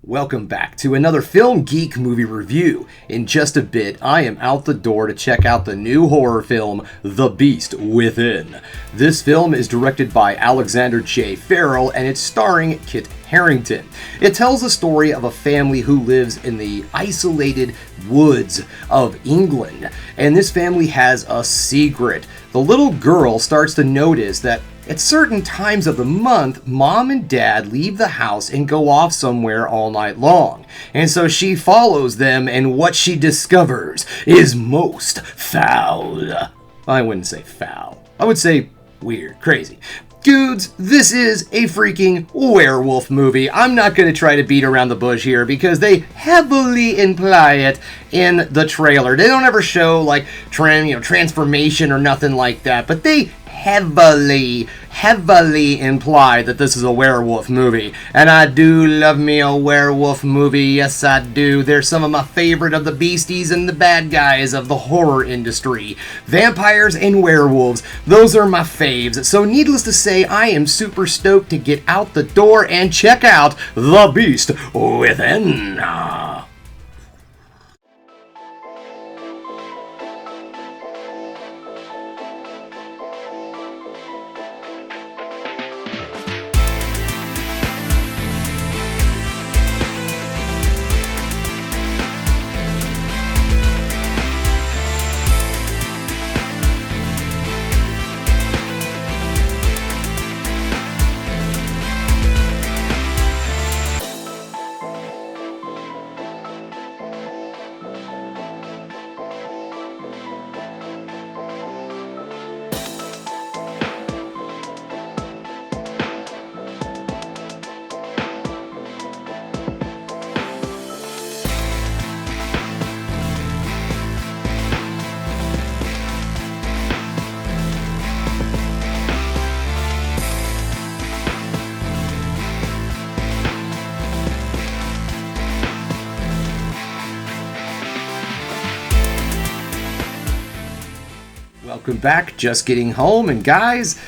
Welcome back to another Film Geek movie review. In just a bit, I am out the door to check out the new horror film, The Beast Within. This film is directed by Alexander J. Farrell and it's starring Kit Harington. It tells the story of a family who lives in the isolated woods of England, and this family has a secret. The little girl starts to notice that at certain times of the month, mom and dad leave the house and go off somewhere all night long. And so she follows them, and what she discovers is most foul. I wouldn't say foul. I would say weird, crazy. Dudes, this is a freaking werewolf movie. I'm not going to try to beat around the bush here because they heavily imply it in the trailer. They don't ever show like transformation or nothing like that, but they heavily imply that this is a werewolf movie. And I do love me a werewolf movie, yes I do. They're some of my favorite of the beasties and the bad guys of the horror industry. Vampires and werewolves, those are my faves. So needless to say, I am super stoked to get out the door and check out The Beast Within. Welcome back, just getting home, and guys,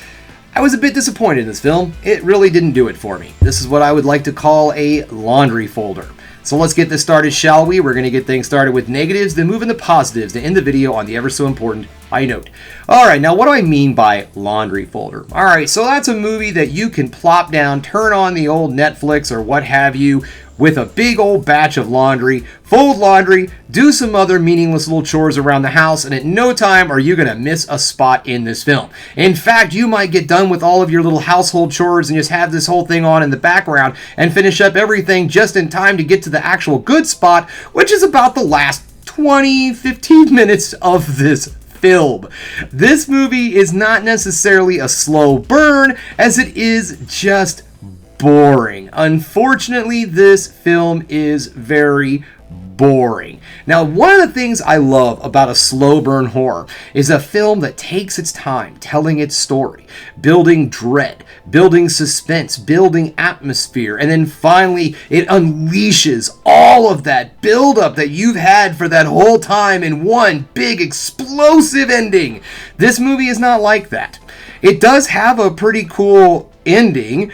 I was a bit disappointed in this film. It really didn't do it for me. This is what I would like to call a laundry folder. So let's get this started, shall we? We're going to get things started with negatives, then move into positives to end the video on the ever so important high note. Alright, now what do I mean by laundry folder? Alright, so that's a movie that you can plop down, turn on the old Netflix or what have you, with a big old batch of laundry, fold laundry, do some other meaningless little chores around the house, and at no time are you going to miss a spot in this film. In fact, you might get done with all of your little household chores and just have this whole thing on in the background and finish up everything just in time to get to the actual good spot, which is about the last 20-15 minutes of this film. This movie is not necessarily a slow burn, as it is just boring. Unfortunately, this film is very boring. Now, one of the things I love about a slow burn horror is a film that takes its time telling its story, building dread, building suspense, building atmosphere, and then finally it unleashes all of that buildup that you've had for that whole time in one big explosive ending. This movie is not like that. It does have a pretty cool ending,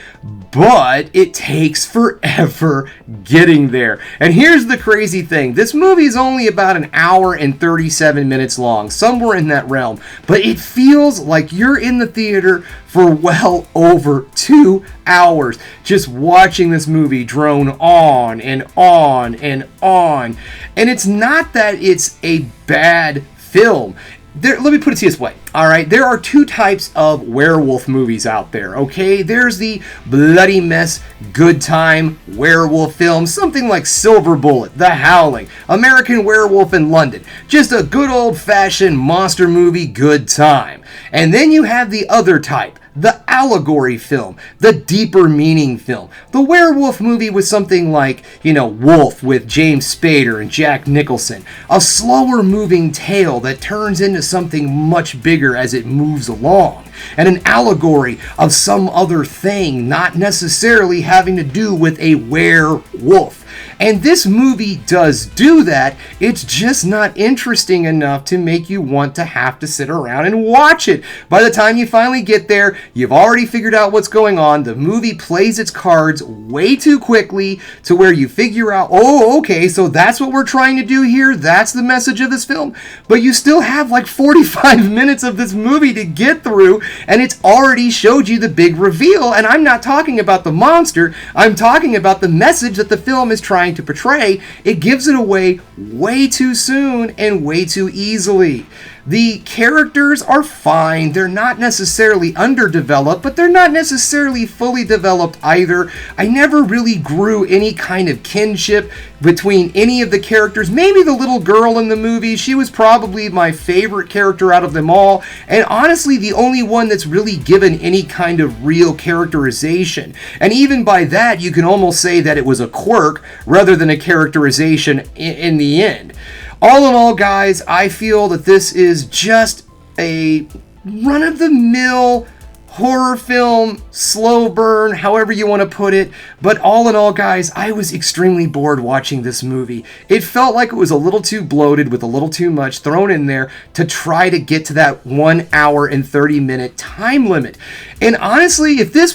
but it takes forever getting there. And here's the crazy thing. This movie is only about an hour and 37 minutes long, somewhere in that realm, but it feels like you're in the theater for well over 2 hours just watching this movie drone on and on and on. And it's not that it's a bad film. Let me put it this way, alright? There are two types of werewolf movies out there, okay? There's the bloody mess, good time werewolf film, something like Silver Bullet, The Howling, American Werewolf in London. Just a good old-fashioned monster movie, good time. And then you have the other type, the allegory film, the deeper meaning film. The werewolf movie was something like, Wolf with James Spader and Jack Nicholson. A slower moving tale that turns into something much bigger as it moves along. And an allegory of some other thing, not necessarily having to do with a werewolf. And this movie does do that. It's just not interesting enough to make you want to have to sit around and watch it. By the time you finally get there, you've already figured out what's going on. The movie plays its cards way too quickly to where you figure out, oh, okay, so that's what we're trying to do here. That's the message of this film. But you still have like 45 minutes of this movie to get through, and it's already showed you the big reveal. And I'm not talking about the monster. I'm talking about the message that the film is trying to portray. It gives it away way too soon and way too easily. The characters are fine. They're not necessarily underdeveloped, but they're not necessarily fully developed either. I never really grew any kind of kinship between any of the characters. Maybe the little girl in the movie, she was probably my favorite character out of them all, and honestly the only one that's really given any kind of real characterization. And even by that, you can almost say that it was a quirk rather than a characterization in the end. All in all, guys, I feel that this is just a run-of-the-mill horror film, slow burn, however you want to put it. But all in all, guys, I was extremely bored watching this movie. It felt like it was a little too bloated with a little too much thrown in there to try to get to that 1 hour and 30-minute time limit. And honestly, if this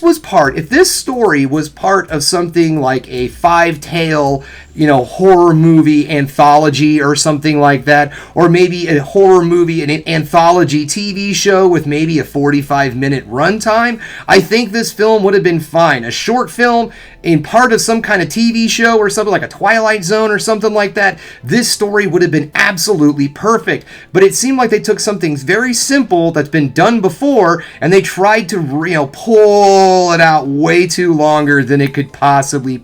story was part of something like a 5-tale, horror movie anthology or something like that, or maybe a horror movie, an anthology TV show with maybe a 45-minute runtime, I think this film would have been fine. A short film in part of some kind of TV show or something like a Twilight Zone or something like that, this story would have been absolutely perfect. But it seemed like they took something very simple that's been done before and they tried to pull it out way too longer than it could possibly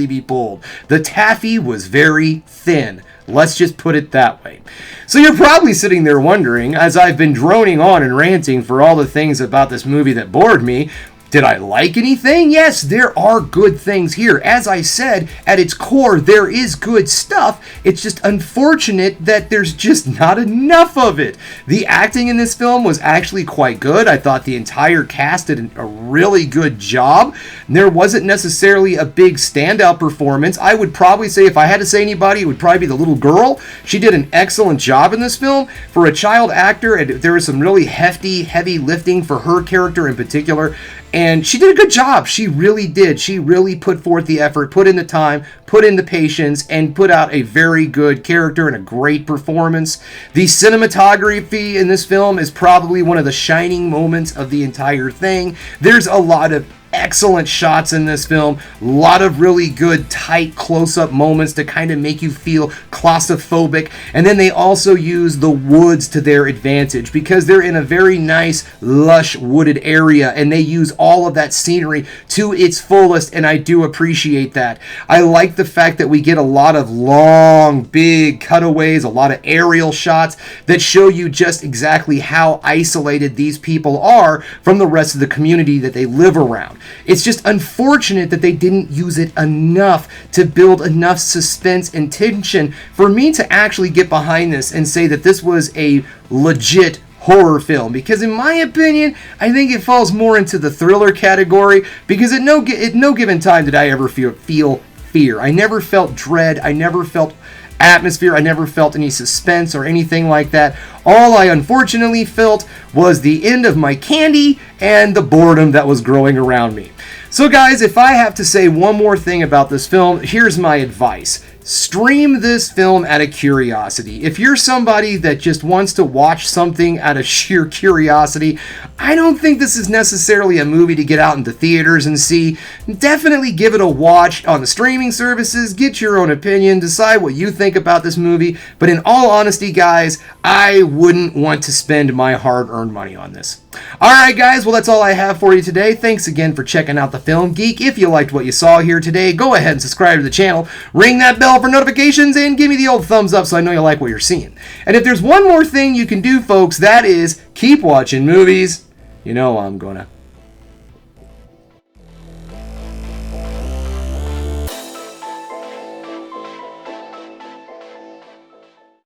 be pulled. The taffy was very thin. Let's just put it that way. So you're probably sitting there wondering, as I've been droning on and ranting for all the things about this movie that bored me, did I like anything? Yes, there are good things here. As I said, at its core, there is good stuff. It's just unfortunate that there's just not enough of it. The acting in this film was actually quite good. I thought the entire cast did a really good job. There wasn't necessarily a big standout performance. I would probably say, if I had to say anybody, it would probably be the little girl. She did an excellent job in this film. For a child actor, and there was some really heavy lifting for her character in particular. And she did a good job. She really did. She really put forth the effort, put in the time, put in the patience, and put out a very good character and a great performance. The cinematography in this film is probably one of the shining moments of the entire thing. There's a lot of excellent shots in this film, a lot of really good tight close-up moments to kind of make you feel claustrophobic, and then they also use the woods to their advantage because they're in a very nice lush wooded area and they use all of that scenery to its fullest, and I do appreciate that. I like the fact that we get a lot of long big cutaways, a lot of aerial shots that show you just exactly how isolated these people are from the rest of the community that they live around. It's just unfortunate that they didn't use it enough to build enough suspense and tension for me to actually get behind this and say that this was a legit horror film, because in my opinion, I think it falls more into the thriller category, because at no given time did I ever feel fear. I never felt dread. I never felt atmosphere. I never felt any suspense or anything like that. All I unfortunately felt was the end of my candy and the boredom that was growing around me. So guys, if I have to say one more thing about this film, here's my advice. Stream this film out of curiosity. If you're somebody that just wants to watch something out of sheer curiosity, I don't think this is necessarily a movie to get out into theaters and see. Definitely give it a watch on the streaming services, get your own opinion, decide what you think about this movie. But in all honesty, guys, I wouldn't want to spend my hard-earned money on this. Alright guys, well that's all I have for you today. Thanks again for checking out the Film Geek. If you liked what you saw here today, go ahead and subscribe to the channel, ring that bell for notifications, and give me the old thumbs up so I know you like what you're seeing. And if there's one more thing you can do, folks, that is keep watching movies. You know I'm gonna.